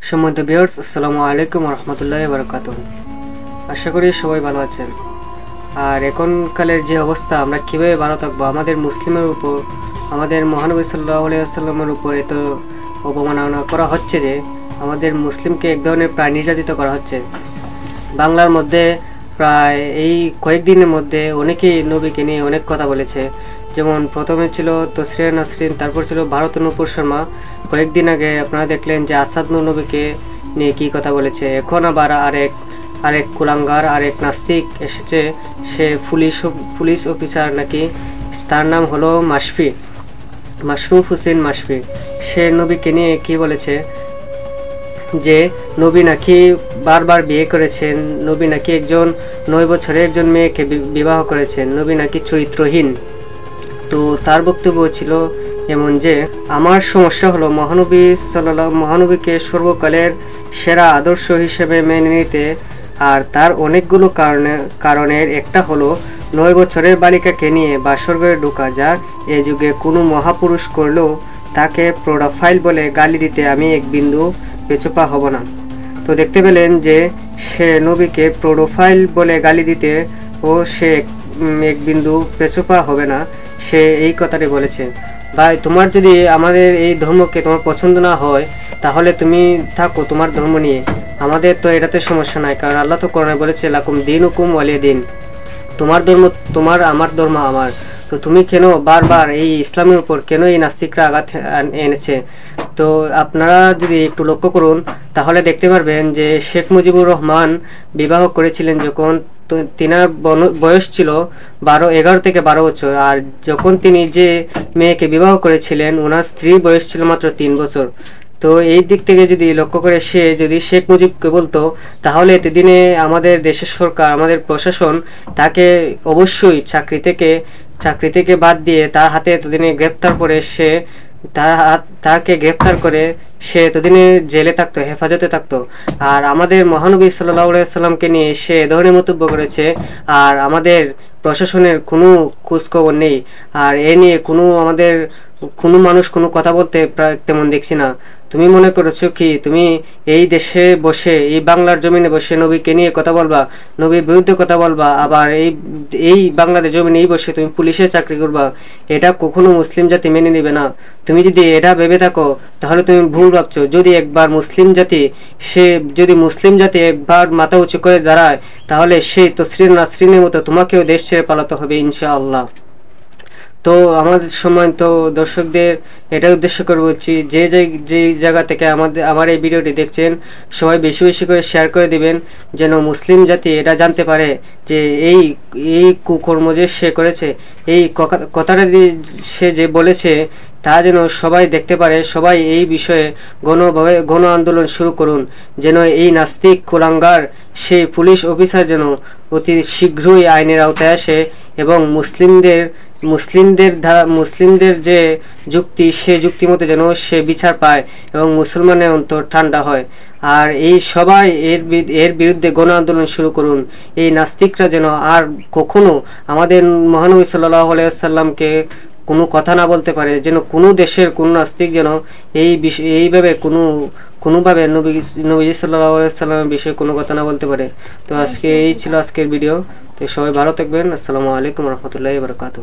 সম্মানিত ভিউয়ার্স, আসসালামু আলাইকুম ওয়া রাহমাতুল্লাহি ওয়া বারাকাতুহু। আশা করি সবাই ভালো আছেন। আর এখনকালের যে অবস্থা, আমরা কীভাবে ভালো থাকবো, আমাদের মুসলিমের উপর, আমাদের মহানবী সাল্লাল্লাহু আলাইহি ওয়াসাল্লামের উপর এত অবমাননা করা হচ্ছে যে আমাদের মুসলিমকে এক ধরনের প্রায় নির্যাতিত করা হচ্ছে। বাংলার মধ্যে প্রায় এই কয়েকদিনের মধ্যে অনেকেই নবীকে নিয়ে অনেক কথা বলেছে। যেমন প্রথমে ছিল তসরিয়া নাসরিন, তারপর ছিল ভারত নূপুর শর্মা। কয়েকদিন আগে আপনারা দেখলেন যে আসাদ নবীকে নিয়ে কী কথা বলেছে। এখন আবার আরেক কুলাঙ্গার, আরেক নাস্তিক এসেছে। সে পুলিশ অফিসার নাকি, তার নাম হলো মাশরুফ হোসেন মাশফি। সে নবীকে নিয়ে কী বলেছে যে নবী নাকি বারবার বিয়ে করেছেন, নবী নাকি 9 বছরে একজন মেয়েকে বিবাহ করেছেন, নবী নাকি চরিত্রহীন। তো তার বক্তব্য ছিল এমন যে আমার সমস্যা হলো মহানবীকে সর্বকালের সেরা আদর্শ হিসেবে মেনে নিতে। আর তার অনেকগুলো কারণের একটা হলো 9 বছরের বালিকাকে নিয়ে বাসরঘরে ঢোকা, যা এ যুগে কোনো মহাপুরুষ করলেও তাকে প্রোডাফাইল বলে গালি দিতে আমি এক বিন্দু পেছপা হব না। তো দেখতে পেলেন যে সে নবীকে প্রোডাফাইল বলে গালি দিতে ও সে এক বিন্দু পেছপা হবে না, সে এই কথাটি বলেছে। ভাই, তোমার যদি আমাদের এই ধর্মকে তোমার পছন্দ না হয়, তাহলে তুমি থাকো তোমার ধর্ম নিয়ে, আমাদের তো এটাতে সমস্যা নাই। কারণ আল্লাহ তো কোরআনে বলেছে লাকুম দীনুকুম ওয়ালিয়া দিন, তোমার ধর্ম তোমার, আমার ধর্ম আমার। তো তুমি কেন বারবার এই ইসলামের উপর কেন এই নাস্তিকরা আঘাত এনেছে? তো আপনারা যদি একটু লক্ষ্য করুন তাহলে দেখতে পারবেন যে শেখ মুজিবুর রহমান বিবাহ করেছিলেন যখন তিনার বয়স ছিল 11 থেকে 12 বছর। আর যখন তিনি যে মেয়েকে বিবাহ করেছিলেন ওনার স্ত্রীর বয়স ছিল মাত্র 3 বছর। তো এই দিক থেকে যদি লক্ষ্য করে সে যদি শেখ মুজিবকে বলতো, তাহলে এতদিনে আমাদের দেশের সরকার, আমাদের প্রশাসন তাকে অবশ্যই চাকরি থেকে বাদ দিয়ে তার হাতে এতদিনে গ্রেপ্তার করে তাকে গ্রেপ্তার করে সে এতদিনে জেলে থাকতো, হেফাজতে থাকতো। আর আমাদের মহানবী সাল্লাল্লাহু আলাইহি সাল্লামকে নিয়ে সে এ ধরনের মন্তব্য করেছে, আর আমাদের প্রশাসনের কোনো খোঁজখবর নেই। আর এ নিয়ে আমাদের কোনো মানুষ কোনো কথা বলতে প্রায় তেমন দেখছি না। তুমি মনে করেছো কি তুমি এই দেশে বসে, এই বাংলার জমিনে বসে নবীকে নিয়ে কথা বলবা, নবীর বিরুদ্ধে কথা বলবা, আবার এই বাংলাদেশ জমিনে বসে তুমি পুলিশের চাকরি করবা? এটা কখনো মুসলিম জাতি মেনে নেবে না। তুমি যদি এটা ভেবে থাকো তাহলে তুমি ভুল ভাবছো। যদি মুসলিম জাতি একবার মাথা উঁচু করে দাঁড়ায়, তাহলে সেই তসরিয়া নাসরিনের মতো তোমাকেও দেশ ছেড়ে পালাতে হবে ইনশাআল্লাহ। তো আমাদের সম্মানিত দর্শকদের এটা উদ্দেশ্য করে বলছি, যে জায়গা থেকে আমার এই ভিডিওটি দেখছেন, সবাই বেশি বেশি করে শেয়ার করে দিবেন, যেন মুসলিম জাতি এটা জানতে পারে যে এই কুকর্ম যে সে করেছে, এই কথাটা সে যে বলেছে, তা যেন সবাই দেখতে পারে। সবাই এই বিষয়ে গণ আন্দোলন শুরু করুন, যেন এই নাস্তিক কুলাঙ্গার সেই পুলিশ অফিসার যেন অতি শীঘ্রই আইনের আওতায় আসে এবং মুসলিমদের যে যুক্তি, সে যুক্তি মতো যেন সে বিচার পায় এবং মুসলমানের অন্তর ঠান্ডা হয়। আর এই সবাই এর বিরুদ্ধে গণ আন্দোলন শুরু করুন। এই নাস্তিকরা যেন আর কখনো আমাদের মহানবী সাল্লাল্লাহু আলাইহি ওয়াসাল্লামকে কোনো কথা না বলতে পারে, যেন কোনো দেশের কোনো নাস্তিক যেন এইভাবে কোনোভাবে নবী সাল্লাল্লাহু আলাইহি ওয়াসাল্লামের বিষয়ে কোনো কথা না বলতে পারে। তো এই ছিল আজকের ভিডিও। তো সবাই ভালো থাকবেন। আসসালামু আলাইকুম ওয়া রাহমাতুল্লাহি ওয়া বারাকাতুহু।